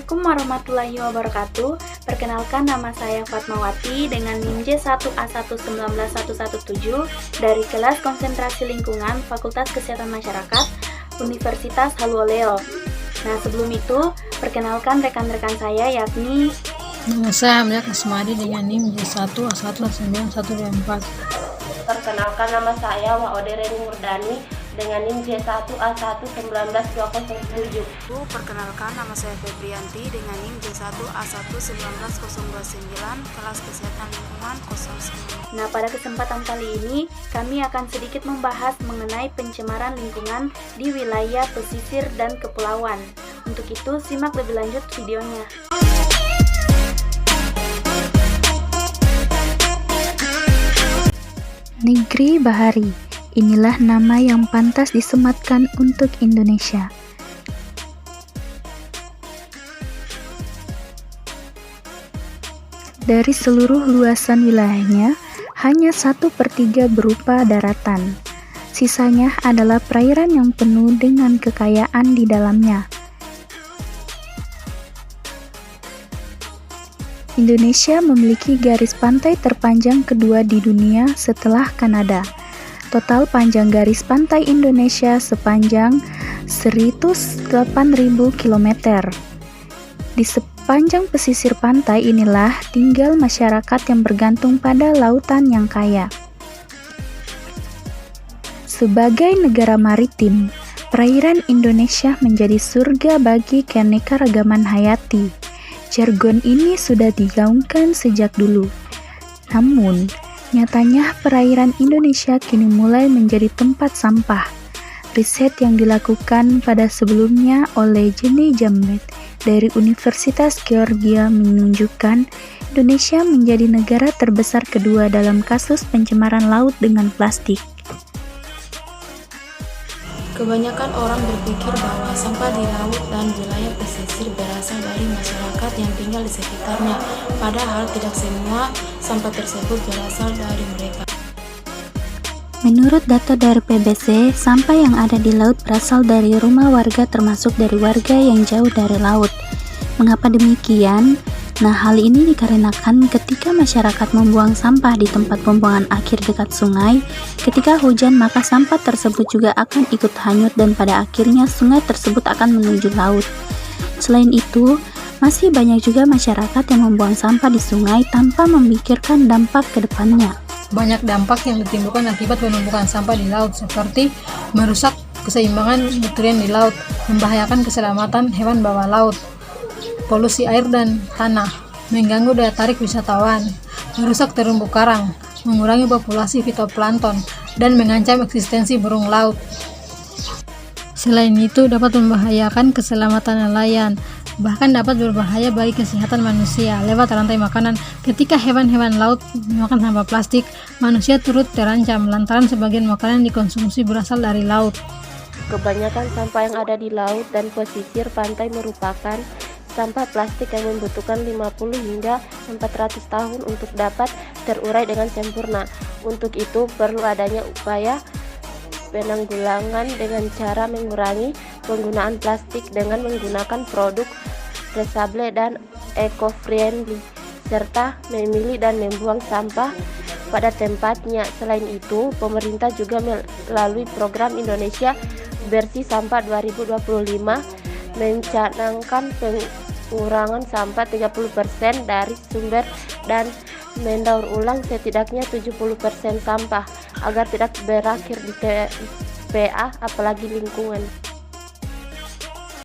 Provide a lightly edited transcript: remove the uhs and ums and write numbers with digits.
Assalamualaikum warahmatullahi wabarakatuh. Perkenalkan, nama saya Fatmawati dengan NIM J1A1191117 dari kelas konsentrasi lingkungan Fakultas Kesehatan Masyarakat Universitas Haluoleo. Nah, sebelum itu, perkenalkan rekan-rekan saya yakni Nama saya Hamzah Kasmadi dengan NIM J1A19124. Perkenalkan, nama saya Waode Reni Murdani dengan NIM J1A1192007. Perkenalkan, nama saya Febrianti dengan NIM J1A11909 kelas kesehatan lingkungan 09. Nah, pada kesempatan kali ini kami akan sedikit membahas mengenai pencemaran lingkungan di wilayah pesisir dan kepulauan. Untuk itu, simak lebih lanjut videonya. Negeri Bahari, inilah nama yang pantas disematkan untuk Indonesia. Dari seluruh luasan wilayahnya, hanya 1/3 berupa daratan. Sisanya adalah perairan yang penuh dengan kekayaan di dalamnya. Indonesia memiliki garis pantai terpanjang kedua di dunia setelah Kanada. Total panjang garis pantai Indonesia sepanjang 108.000 km. Di sepanjang pesisir pantai inilah tinggal masyarakat yang bergantung pada lautan yang kaya. Sebagai negara maritim, perairan Indonesia menjadi surga bagi keanekaragaman hayati. Jargon ini sudah digaungkan sejak dulu. Namun, nyatanya perairan Indonesia kini mulai menjadi tempat sampah. Riset yang dilakukan pada sebelumnya oleh Jenny Jambet dari Universitas Georgia menunjukkan Indonesia menjadi negara terbesar kedua dalam kasus pencemaran laut dengan plastik. Kebanyakan orang berpikir bahwa sampah di laut dan wilayah pesisir berasal dari masyarakat yang tinggal di sekitarnya, padahal tidak semua sampah tersebut berasal dari mereka. Menurut data dari PBC, sampah yang ada di laut berasal dari rumah warga termasuk dari warga yang jauh dari laut. Mengapa demikian? Nah, hal ini dikarenakan ketika masyarakat membuang sampah di tempat pembuangan akhir dekat sungai, ketika hujan maka sampah tersebut juga akan ikut hanyut dan pada akhirnya sungai tersebut akan menuju laut. Selain itu, masih banyak juga masyarakat yang membuang sampah di sungai tanpa memikirkan dampak ke depannya. Banyak dampak yang ditimbulkan akibat penumpukan sampah di laut, seperti merusak keseimbangan nutrien di laut, membahayakan keselamatan hewan bawah laut, polusi air dan tanah, mengganggu daya tarik wisatawan, merusak terumbu karang, mengurangi populasi fitoplankton, dan mengancam eksistensi burung laut. Selain itu, dapat membahayakan keselamatan nelayan, bahkan dapat berbahaya bagi kesehatan manusia lewat rantai makanan. Ketika hewan-hewan laut memakan sampah plastik, manusia turut terancam lantaran sebagian makanan dikonsumsi berasal dari laut. Kebanyakan sampah yang ada di laut dan pesisir pantai merupakan sampah plastik yang membutuhkan 50 hingga 400 tahun untuk dapat terurai dengan sempurna. Untuk itu perlu adanya upaya penanggulangan dengan cara mengurangi penggunaan plastik dengan menggunakan produk resable dan eco-friendly, serta memilih dan membuang sampah pada tempatnya. Selain itu, pemerintah juga melalui program Indonesia Bersih Sampah 2025 mencanangkan pengurangan sampah 30% dari sumber dan mendaur ulang setidaknya 70% sampah agar tidak berakhir di TPA apalagi lingkungan.